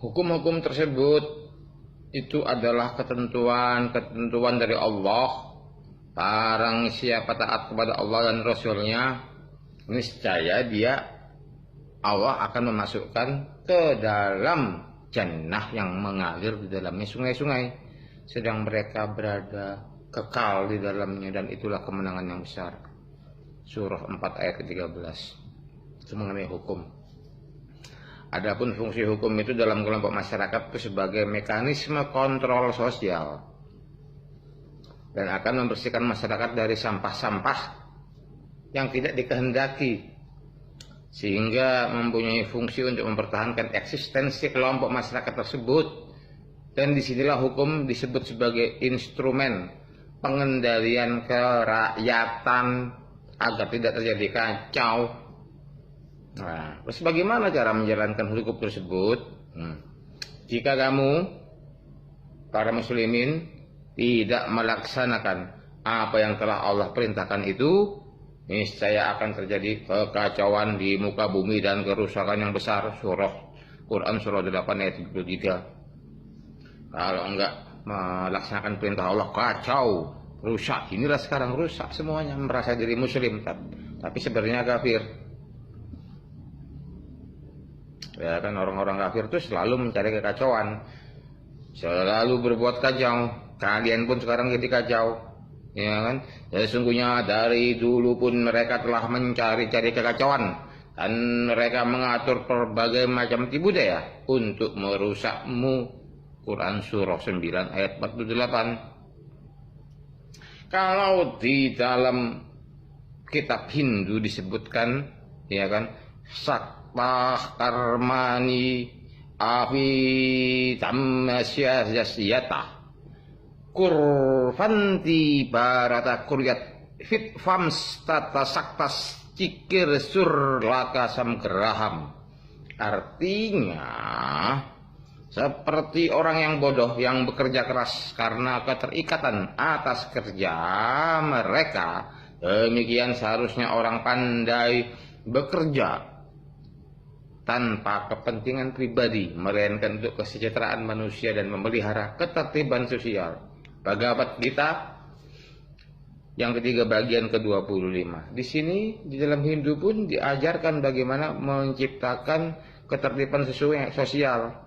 Hukum-hukum tersebut itu adalah ketentuan dari Allah. Barang siapa taat kepada Allah dan Rasulnya, niscaya Allah akan memasukkan ke dalam jannah yang mengalir di dalamnya sungai-sungai, sedang mereka berada kekal di dalamnya, dan itulah kemenangan yang besar. Surah 4 ayat ke-13 itu mengenai hukum. Adapun fungsi hukum itu dalam kelompok masyarakat itu sebagai mekanisme kontrol sosial dan akan membersihkan masyarakat dari sampah-sampah yang tidak dikehendaki, sehingga mempunyai fungsi untuk mempertahankan eksistensi kelompok masyarakat tersebut. Dan disinilah hukum disebut sebagai instrumen pengendalian kerakyatan agar tidak terjadi kacau. Nah, terus bagaimana cara menjalankan hukum tersebut? Jika kamu, para muslimin, tidak melaksanakan apa yang telah Allah perintahkan itu, niscaya akan terjadi kekacauan di muka bumi dan kerusakan yang besar. Quran surah 8 ayat 73. Kalau enggak melaksanakan perintah Allah, kacau, rusak. Inilah sekarang rusak semuanya, merasa diri muslim tapi sebenarnya kafir. Ya kan, orang-orang kafir itu selalu mencari kekacauan, selalu berbuat kacau. Kalian pun sekarang jadi kacau, ya kan? Ya, sesungguhnya dari dulu pun mereka telah mencari-cari kekacauan, dan mereka mengatur berbagai macam tipu daya untuk merusakmu. Quran surah 9 ayat 48. Kalau di dalam kitab Hindu disebutkan, ya kan, Sakta karmani avi tammasyasiyata kurfanti barata kuryat fit fams tata saktas cikir sur laka samgeraham. Artinya, seperti orang yang bodoh yang bekerja keras karena keterikatan atas kerja mereka, demikian seharusnya orang pandai bekerja tanpa kepentingan pribadi, melainkan untuk kesejahteraan manusia dan memelihara ketertiban sosial. Bhagavad Gita yang ketiga bagian ke-25. Di sini di dalam Hindu pun diajarkan bagaimana menciptakan ketertiban sosial.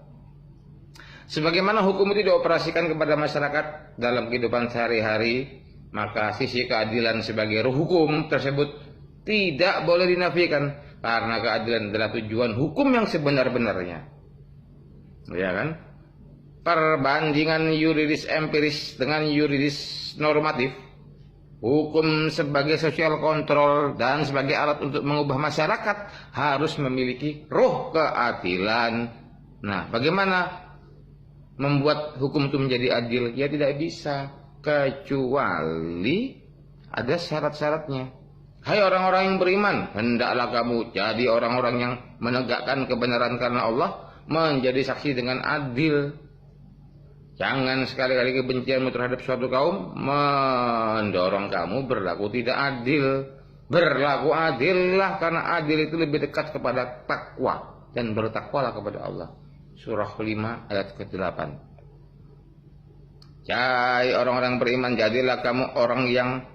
Sebagaimana hukum itu dioperasikan kepada masyarakat dalam kehidupan sehari-hari, maka sisi keadilan sebagai ruh hukum tersebut tidak boleh dinafikan, karena keadilan adalah tujuan hukum yang sebenar-benarnya. Ya kan? Perbandingan yuridis empiris dengan yuridis normatif, hukum sebagai sosial kontrol dan sebagai alat untuk mengubah masyarakat harus memiliki ruh keadilan. Nah, bagaimana membuat hukum itu menjadi adil? Ya tidak bisa, kecuali ada syarat-syaratnya. Hai orang-orang yang beriman, hendaklah kamu jadi orang-orang yang menegakkan kebenaran karena Allah, menjadi saksi dengan adil. Jangan sekali-kali kebencianmu terhadap suatu kaum mendorong kamu berlaku tidak adil. Berlaku adillah, karena adil itu lebih dekat kepada takwa, dan bertakwalah kepada Allah. Surah 5 ayat ke-8. Hai orang-orang beriman, jadilah kamu orang yang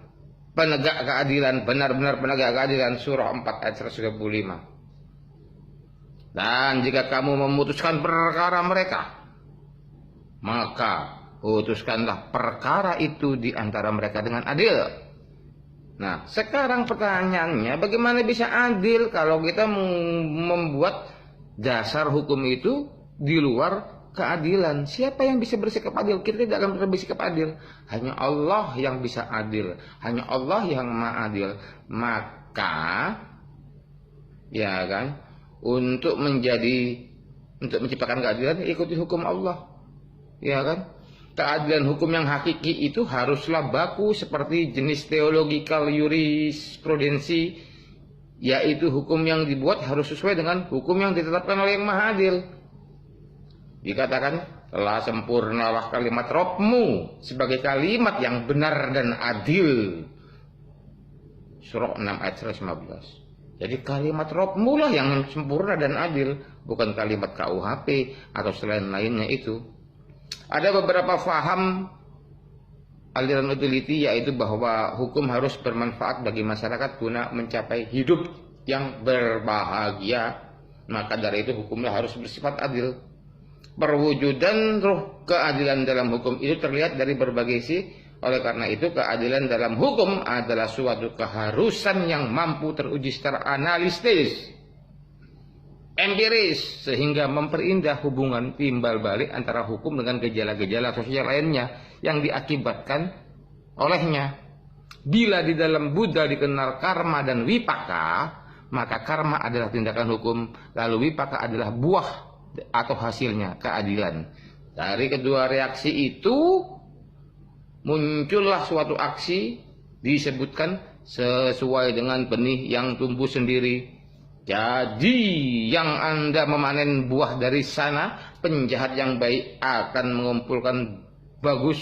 penegak keadilan, benar-benar penegak keadilan. Surah 4 ayat 135. Dan jika kamu memutuskan perkara mereka, maka putuskanlah perkara itu di antara mereka dengan adil. Nah, sekarang pertanyaannya, bagaimana bisa adil kalau kita membuat dasar hukum itu di luar keadilan? Siapa yang bisa bersikap adil? Kita tidak akan pernah bersikap adil. Hanya Allah yang bisa adil. Hanya Allah yang maha adil. Maka, ya kan, untuk menciptakan keadilan, ikuti hukum Allah. Ya kan? Keadilan hukum yang hakiki itu haruslah baku seperti jenis theological jurisprudensi, yaitu hukum yang dibuat harus sesuai dengan hukum yang ditetapkan oleh yang maha adil. Dikatakan, telah sempurnalah kalimat Rabbmu sebagai kalimat yang benar dan adil. Surah 6 ayat 115. Jadi kalimat Rabbmu lah yang sempurna dan adil, bukan kalimat KUHP atau selain lainnya itu. Ada beberapa faham aliran utility, yaitu bahwa hukum harus bermanfaat bagi masyarakat guna mencapai hidup yang berbahagia. Maka dari itu hukumnya harus bersifat adil. Perwujudan ruh keadilan dalam hukum itu terlihat dari berbagai sisi. Oleh karena itu keadilan dalam hukum adalah suatu keharusan yang mampu teruji secara analitis, empiris, sehingga memperindah hubungan timbal balik antara hukum dengan gejala-gejala sosial lainnya yang diakibatkan olehnya. Bila di dalam Buddha dikenal karma dan wipaka, maka karma adalah tindakan hukum, lalu wipaka adalah buah atau hasilnya keadilan. Dari kedua reaksi itu muncullah suatu aksi, disebutkan sesuai dengan benih yang tumbuh sendiri. Jadi yang Anda memanen buah dari sana, penjahat yang baik akan mengumpulkan bagus,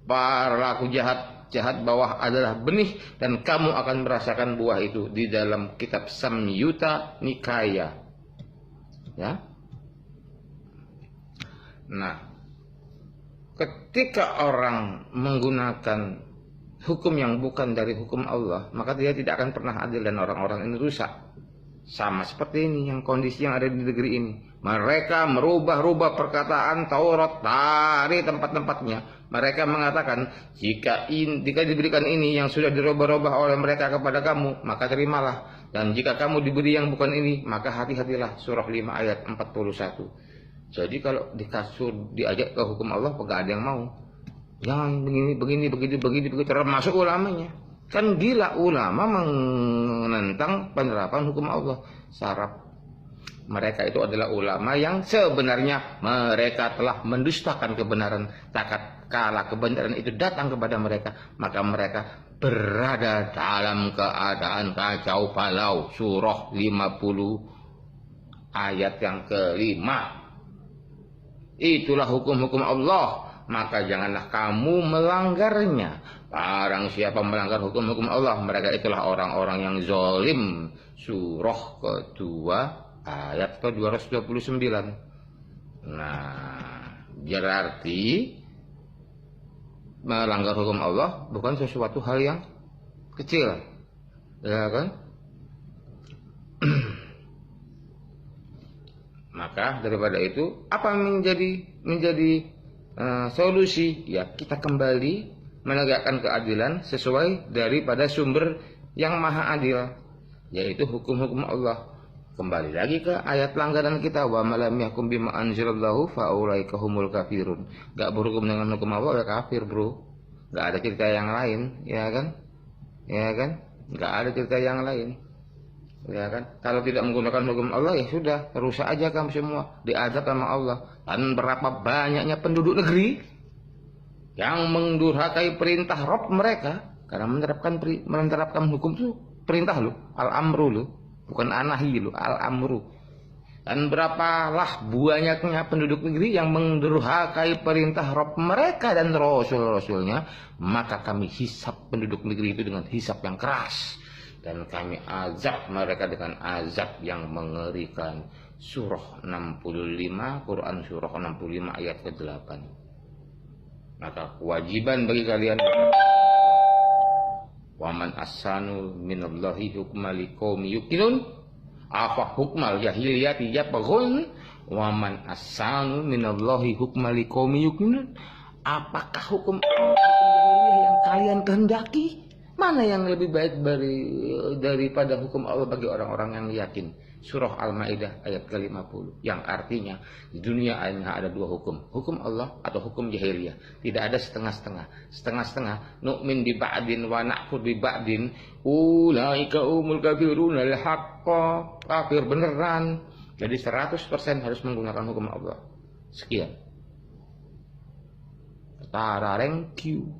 perilaku jahat bawah adalah benih, dan kamu akan merasakan buah itu di dalam kitab Samyutta Nikaya. Ya. Nah, ketika orang menggunakan hukum yang bukan dari hukum Allah, maka dia tidak akan pernah adil dan orang-orang ini rusak. Sama seperti ini yang kondisi yang ada di negeri ini. Mereka merubah-rubah perkataan Taurat dari tempat-tempatnya. Mereka mengatakan, jika diberikan ini yang sudah dirubah-rubah oleh mereka kepada kamu, maka terimalah. Dan jika kamu diberi yang bukan ini, maka hati-hatilah. Surah 5 ayat 41. Jadi kalau dikasur diajak ke hukum Allah, gak ada yang mau. Jangan begini, termasuk ulamanya. Kan gila ulama menentang penerapan hukum Allah. Sarap. Mereka itu adalah ulama yang sebenarnya mereka telah mendustakan kebenaran. Takat kala kebenaran itu datang kepada mereka, maka mereka berada dalam keadaan kacau balau. Surah 50 ayat yang kelima. Itulah hukum-hukum Allah, maka janganlah kamu melanggarnya. Barang siapa melanggar hukum-hukum Allah, mereka itulah orang-orang yang zalim. Surah kedua ayat ke-229. Nah, berarti melanggar hukum Allah bukan sesuatu hal yang kecil, ya kan? Maka daripada itu, apa menjadi solusi? Ya, kita kembali menegakkan keadilan sesuai daripada sumber yang maha adil, yaitu hukum-hukum Allah. Kembali lagi ke ayat langgaran kita, wa malam yakum bima anzalallahu faulaika humul kafirun. Gak berhukum dengan hukum Allah ya kafir, bro. Gak ada cerita yang lain, ya kan? Ya kan? Gak ada cerita yang lain. Ya kan? Kalau tidak menggunakan hukum Allah, ya sudah, rusak aja kamu semua, diadab sama Allah. Dan berapa banyaknya penduduk negeri yang mendurhakai perintah Rabb mereka karena menerapkan hukum itu perintah lo, al-amru lo, bukan anahi lo, al-amru. Dan berapalah banyaknya penduduk negeri yang mendurhakai perintah Rabb mereka dan Rasul-Rasulnya, maka kami hisab penduduk negeri itu dengan hisab yang keras. Dan kami azab mereka dengan azab yang mengerikan. Surah 65, Quran surah 65 ayat ke-8. Maka kewajiban bagi kalian, waman asanu minallahi hukma liqaumi yuqinun afa hukmal jahiliyati yabghun waman asanu minallahi hukma liqaumi yuqinun. Apakah hukum jahiliyah yang kalian kehendaki? Mana yang lebih baik daripada hukum Allah bagi orang-orang yang yakin? Surah Al-Maidah ayat ke-50. Yang artinya di dunia hanya ada dua hukum. Hukum Allah atau hukum jahiliyah. Tidak ada setengah-setengah. Setengah-setengah. Nu'min bi ba'din wa na'fur bi ba'din. Ulaika umul kafirun al-haqqa. Kafir beneran. Jadi 100% harus menggunakan hukum Allah. Sekian. Tarareng Q.